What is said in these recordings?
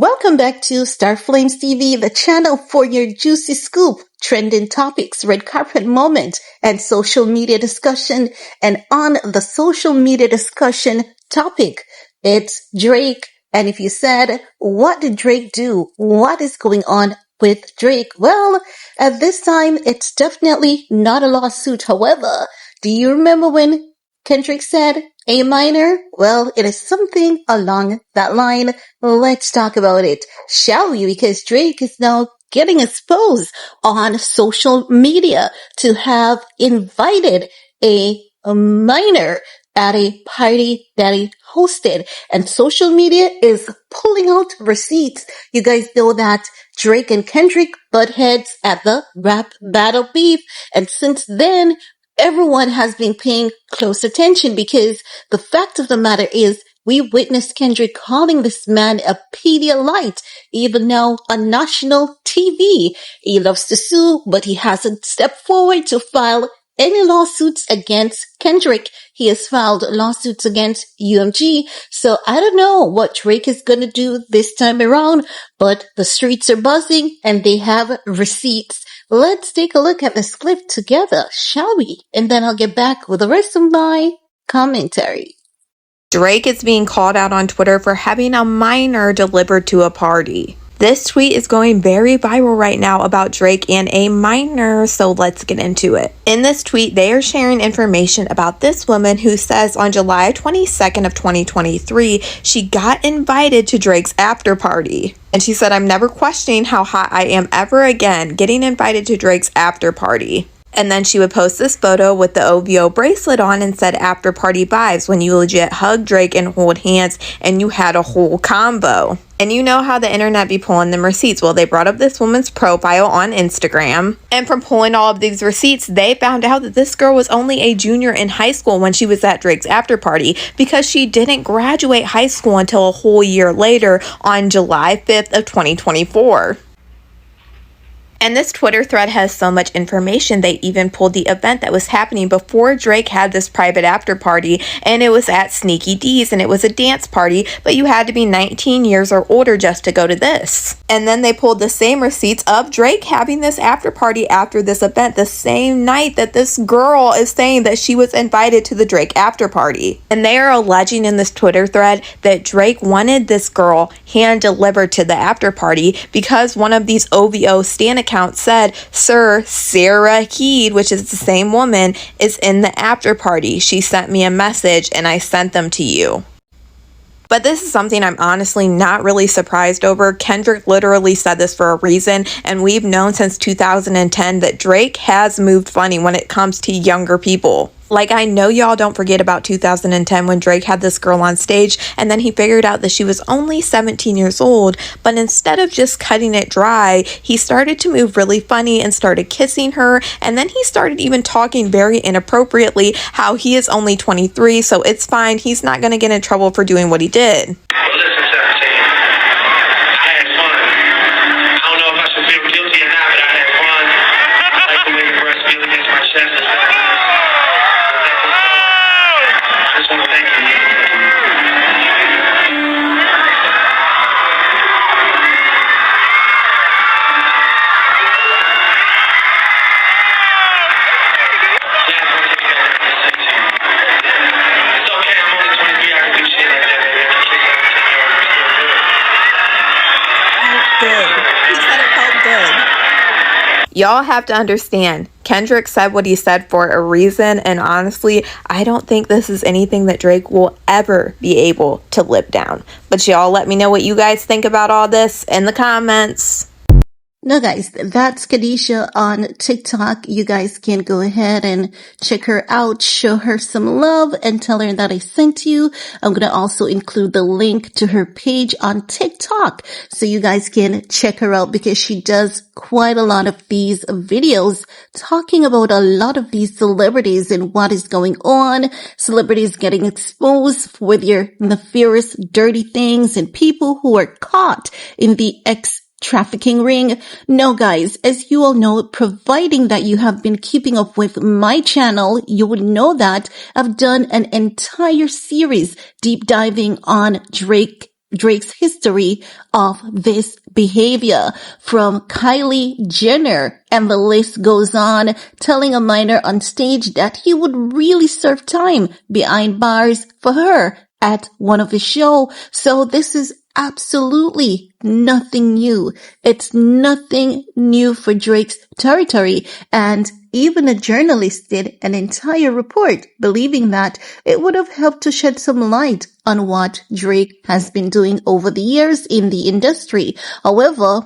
Welcome back to StarFlames TV, the channel for your juicy scoop, trending topics, red carpet moment, and social media discussion. And on the social media discussion topic, it's Drake. And if you said, what did Drake do? What is going on with Drake? Well, at this time, it's definitely not a lawsuit. However, do you remember when Kendrick said A minor? Well, it is something along that line. Let's talk about it, shall we? Because Drake is now getting exposed on social media to have invited a minor at a party that he hosted, and social media is pulling out receipts. You guys know that Drake and Kendrick butt heads at the rap battle beef, and since then everyone has been paying close attention because the fact of the matter is we witnessed Kendrick calling this man a Pedialyte, even now on national TV. He loves to sue, but he hasn't stepped forward to file any lawsuits against Kendrick. He has filed lawsuits against UMG. So I don't know what Drake is going to do this time around, but the streets are buzzing and they have receipts. Let's take a look at this clip together, shall we? And then I'll get back with the rest of my commentary. Drake is being called out on Twitter for having a minor delivered to a party. This tweet is going very viral right now about Drake and a minor, so let's get into it. In this tweet, they are sharing information about this woman who says on July 22nd of 2023, she got invited to Drake's after party. And she said, "I'm never questioning how hot I am ever again, getting invited to Drake's after party." And then she would post this photo with the OVO bracelet on and said after party vibes, when you legit hug Drake and hold hands and you had a whole combo. And you know how the internet be pulling them receipts. Well, they brought up this woman's profile on Instagram. And from pulling all of these receipts, they found out that this girl was only a junior in high school when she was at Drake's after party because she didn't graduate high school until a whole year later on July 5th of 2024. And this Twitter thread has so much information, they even pulled the event that was happening before Drake had this private after party, and it was at Sneaky D's, and it was a dance party, but you had to be 19 years or older just to go to this. And then they pulled the same receipts of Drake having this after party after this event, the same night that this girl is saying that she was invited to the Drake after party. And they are alleging in this Twitter thread that Drake wanted this girl hand delivered to the after party because one of these OVO stan accounts said, "Sir, Sarah Heed," which is the same woman, "is in the after party. She sent me a message and I sent them to you." But this is something I'm honestly not really surprised over. Kendrick literally said this for a reason, and we've known since 2010 that Drake has moved funny when it comes to younger people. Like, I know y'all don't forget about 2010 when Drake had this girl on stage and then he figured out that she was only 17 years old, but instead of just cutting it dry, he started to move really funny and started kissing her, and then he started even talking very inappropriately how he is only 23, so it's fine, he's not going to get in trouble for doing what he did. Y'all have to understand, Kendrick said what he said for a reason, and honestly, I don't think this is anything that Drake will ever be able to live down. But y'all let me know what you guys think about all this in the comments. Now guys, that's Kadisha on TikTok. You guys can go ahead and check her out, show her some love, and tell her that I sent you. I'm going to also include the link to her page on TikTok so you guys can check her out because she does quite a lot of these videos talking about a lot of these celebrities and what is going on. Celebrities getting exposed for their nefarious, dirty things and people who are caught in the trafficking ring. No guys, as you all know, providing that you have been keeping up with my channel, you would know that I've done an entire series deep diving on Drake Drake's history of this behavior, from Kylie Jenner, and the list goes on, telling a minor on stage that he would really serve time behind bars for her at one of his shows. So this is absolutely nothing new. It's nothing new for Drake's territory, and even a journalist did an entire report believing that it would have helped to shed some light on what Drake has been doing over the years in the industry. However,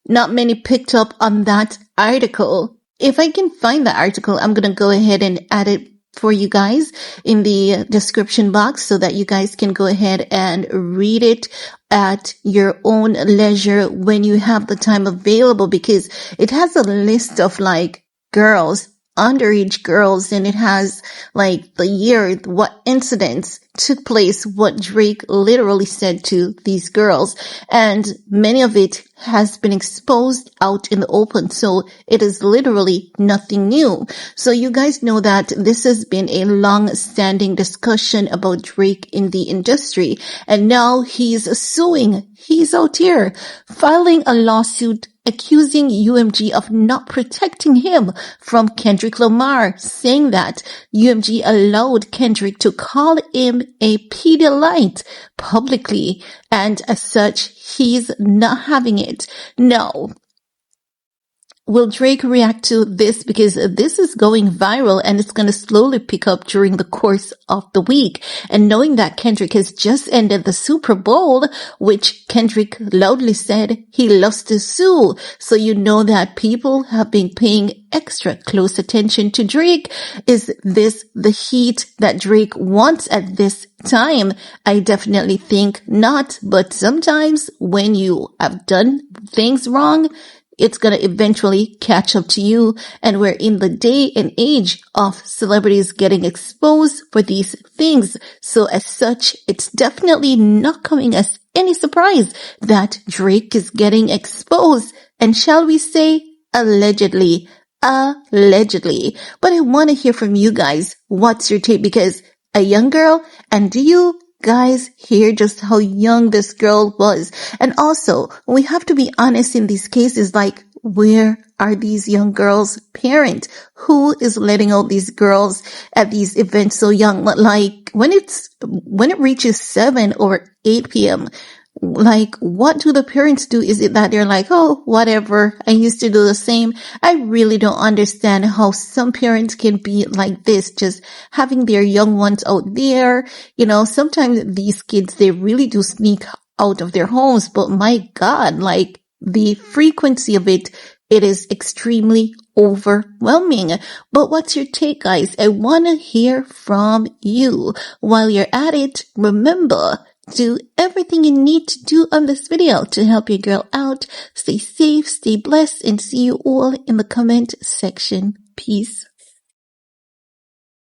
not many picked up on that article. If I can find the article, I'm going to go ahead and add it for you guys in the description box so that you guys can go ahead and read it at your own leisure when you have the time available, because it has a list of like girls, underage girls, and it has like the year, what incidents took place, what Drake literally said to these girls, and many of it has been exposed out in the open. So it is literally nothing new. So you guys know that this has been a long-standing discussion about Drake in the industry, and now he's suing. He's out here filing a lawsuit accusing UMG of not protecting him from Kendrick Lamar, saying that UMG allowed Kendrick to call him a Pedialyte publicly, and as such, he's not having it. Now, will Drake react to this? Because this is going viral and it's going to slowly pick up during the course of the week. And knowing that Kendrick has just ended the Super Bowl, which Kendrick loudly said he loves to sue. So you know that people have been paying extra close attention to Drake. Is this the heat that Drake wants at this time? I definitely think not. But sometimes when you have done things wrong, it's going to eventually catch up to you. And we're in the day and age of celebrities getting exposed for these things. So as such, it's definitely not coming as any surprise that Drake is getting exposed. And shall we say, allegedly. Allegedly. But I want to hear from you guys. What's your take? Because a young girl, and do you guys hear just how young this girl was? And also, we have to be honest in these cases, like, where are these young girls' parents? Who is letting out these girls at these events so young? Like, when it reaches 7 or 8 p.m., like, what do the parents do? Is it that they're like, oh, whatever, I used to do the same? I really don't understand how some parents can be like this, just having their young ones out there. You know, sometimes these kids, they really do sneak out of their homes, but my God, like, the frequency of it is extremely overwhelming. But what's your take, guys? I want to hear from you. While you're at it, remember, do everything you need to do on this video to help your girl out. Stay safe, stay blessed, and see you all in the comment section. Peace.